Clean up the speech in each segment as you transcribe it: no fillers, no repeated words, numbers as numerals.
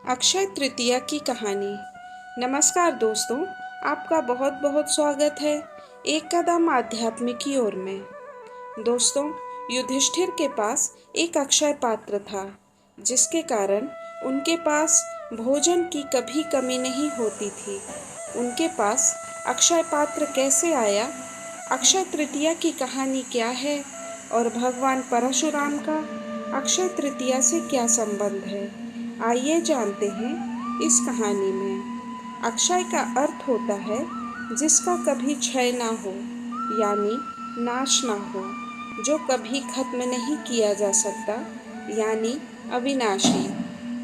अक्षय तृतीया की कहानी। नमस्कार दोस्तों, आपका बहुत बहुत स्वागत है एक कदम आध्यात्मिक की ओर में। दोस्तों, युधिष्ठिर के पास एक अक्षय पात्र था, जिसके कारण उनके पास भोजन की कभी कमी नहीं होती थी। उनके पास अक्षय पात्र कैसे आया, अक्षय तृतीया की कहानी क्या है और भगवान परशुराम का अक्षय तृतीया से क्या संबंध है, आइए जानते हैं इस कहानी में। अक्षय का अर्थ होता है जिसका कभी क्षय ना हो, यानी नाश ना हो, जो कभी खत्म नहीं किया जा सकता, यानी अविनाशी।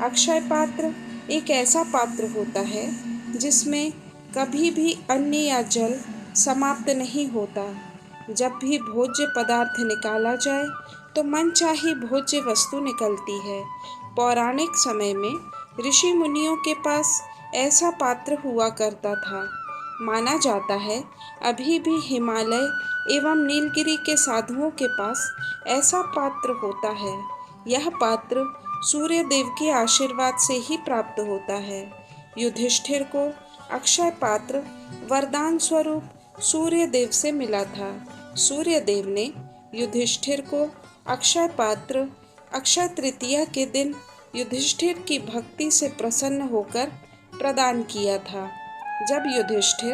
अक्षय पात्र एक ऐसा पात्र होता है जिसमें कभी भी अन्न या जल समाप्त नहीं होता। जब भी भोज्य पदार्थ निकाला जाए तो मनचाही भोज्य वस्तु निकलती है। पौराणिक समय में ऋषि मुनियों के पास ऐसा पात्र हुआ करता था। माना जाता है अभी भी हिमालय एवं नीलगिरी के साधुओं के पास ऐसा पात्र होता है। यह पात्र सूर्य देव के आशीर्वाद से ही प्राप्त होता है। युधिष्ठिर को अक्षय पात्र वरदान स्वरूप सूर्य देव से मिला था। सूर्य देव ने युधिष्ठिर को अक्षय पात्र अक्षय तृतीया के दिन युधिष्ठिर की भक्ति से प्रसन्न होकर प्रदान किया था। जब युधिष्ठिर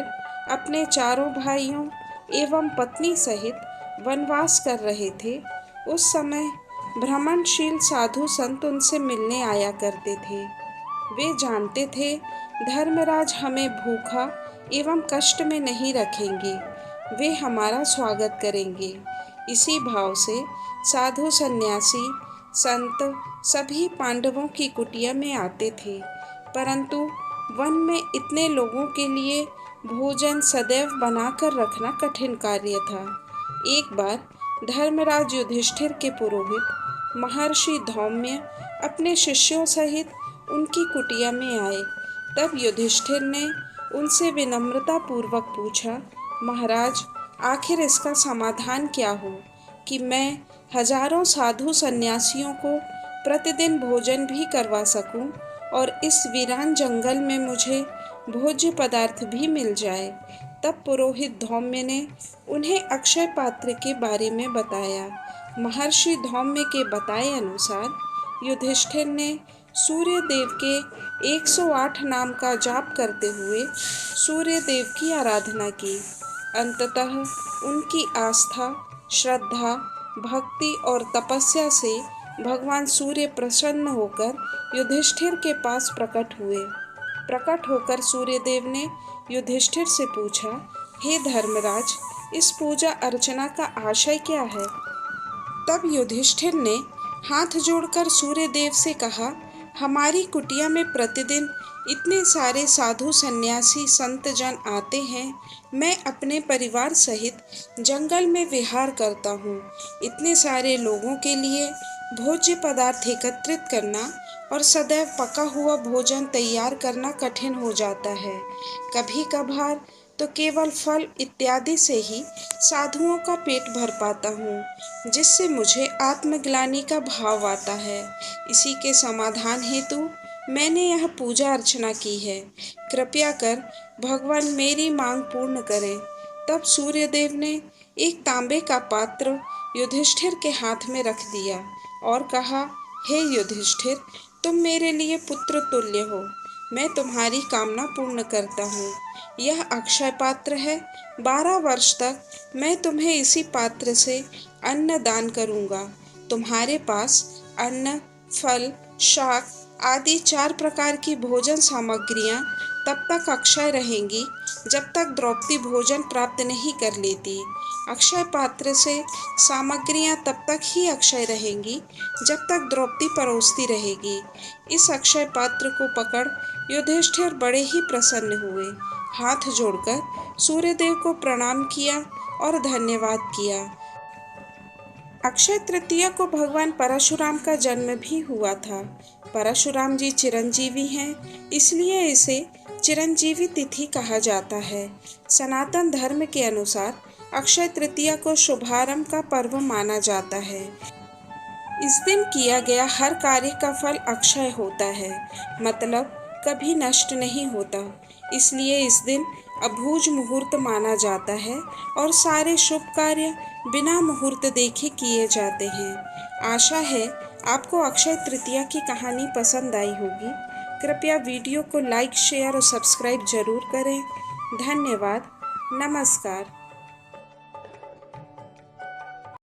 अपने चारों भाइयों एवं पत्नी सहित वनवास कर रहे थे, उस समय भ्रमणशील साधु संत उनसे मिलने आया करते थे। वे जानते थे धर्मराज हमें भूखा एवं कष्ट में नहीं रखेंगे, वे हमारा स्वागत करेंगे। इसी भाव से साधु सन्यासी संत सभी पांडवों की कुटिया में आते थे, परंतु वन में इतने लोगों के लिए भोजन सदैव बनाकर रखना कठिन कार्य था। एक बार धर्मराज युधिष्ठिर के पुरोहित महर्षि धौम्य अपने शिष्यों सहित उनकी कुटिया में आए। तब युधिष्ठिर ने उनसे विनम्रता पूर्वक पूछा, महाराज, आखिर इसका समाधान क्या हो कि मैं हजारों साधु सन्यासियों को प्रतिदिन भोजन भी करवा सकूं और इस वीरान जंगल में मुझे भोज्य पदार्थ भी मिल जाए। तब पुरोहित धौम्य ने उन्हें अक्षय पात्र के बारे में बताया। महर्षि धौम्य के बताए अनुसार युधिष्ठिर ने सूर्य देव के 108 नाम का जाप करते हुए सूर्य देव की आराधना की। अंततः उनकी आस्था, श्रद्धा, भक्ति और तपस्या से भगवान सूर्य प्रसन्न होकर युधिष्ठिर के पास प्रकट हुए। प्रकट होकर सूर्यदेव ने युधिष्ठिर से पूछा, हे धर्मराज, इस पूजा अर्चना का आशय क्या है? तब युधिष्ठिर ने हाथ जोड़कर सूर्यदेव से कहा, हमारी कुटिया में प्रतिदिन इतने सारे साधु सन्यासी संत जन आते हैं, मैं अपने परिवार सहित जंगल में विहार करता हूँ। इतने सारे लोगों के लिए भोज्य पदार्थ एकत्रित करना और सदैव पका हुआ भोजन तैयार करना कठिन हो जाता है। कभी कभार तो केवल फल इत्यादि से ही साधुओं का पेट भर पाता हूँ, जिससे मुझे आत्मग्लानि का भाव आता है। इसी के समाधान हेतु मैंने यह पूजा अर्चना की है। कृपया कर भगवान मेरी मांग पूर्ण करें। तब सूर्यदेव ने एक तांबे का पात्र युधिष्ठिर के हाथ में रख दिया और कहा, हे युधिष्ठिर, तुम मेरे लिए पुत्र तुल्य हो, मैं तुम्हारी कामना पूर्ण करता हूँ। यह अक्षय पात्र है। 12 वर्ष तक मैं तुम्हें इसी पात्र से अन्न दान करूँगा। तुम्हारे पास अन्न, फल, शाक आदि 4 प्रकार की भोजन सामग्रियाँ तब तक अक्षय रहेंगी जब तक द्रौपदी भोजन प्राप्त नहीं कर लेती। अक्षय पात्र से सामग्रियाँ तब तक ही अक्षय रहेंगी जब तक द्रौपदी परोसती रहेगी। इस अक्षय पात्र को पकड़ युधिष्ठिर बड़े ही प्रसन्न हुए। हाथ जोड़कर सूर्यदेव को प्रणाम किया और धन्यवाद किया। अक्षय तृतीया को भगवान परशुराम का जन्म भी हुआ था। परशुराम जी चिरंजीवी हैं, इसलिए इसे चिरंजीवी तिथि कहा जाता है। सनातन धर्म के अनुसार अक्षय तृतीया को शुभारंभ का पर्व माना जाता है। इस दिन किया गया हर कार्य का फल अक्षय होता है, मतलब कभी नष्ट नहीं होता। इसलिए इस दिन अबूझ मुहूर्त माना जाता है और सारे शुभ कार्य बिना मुहूर्त देखे किए जाते हैं। आशा है आपको अक्षय तृतीया की कहानी पसंद आई होगी। कृपया वीडियो को लाइक, शेयर और सब्सक्राइब जरूर करें। धन्यवाद। नमस्कार।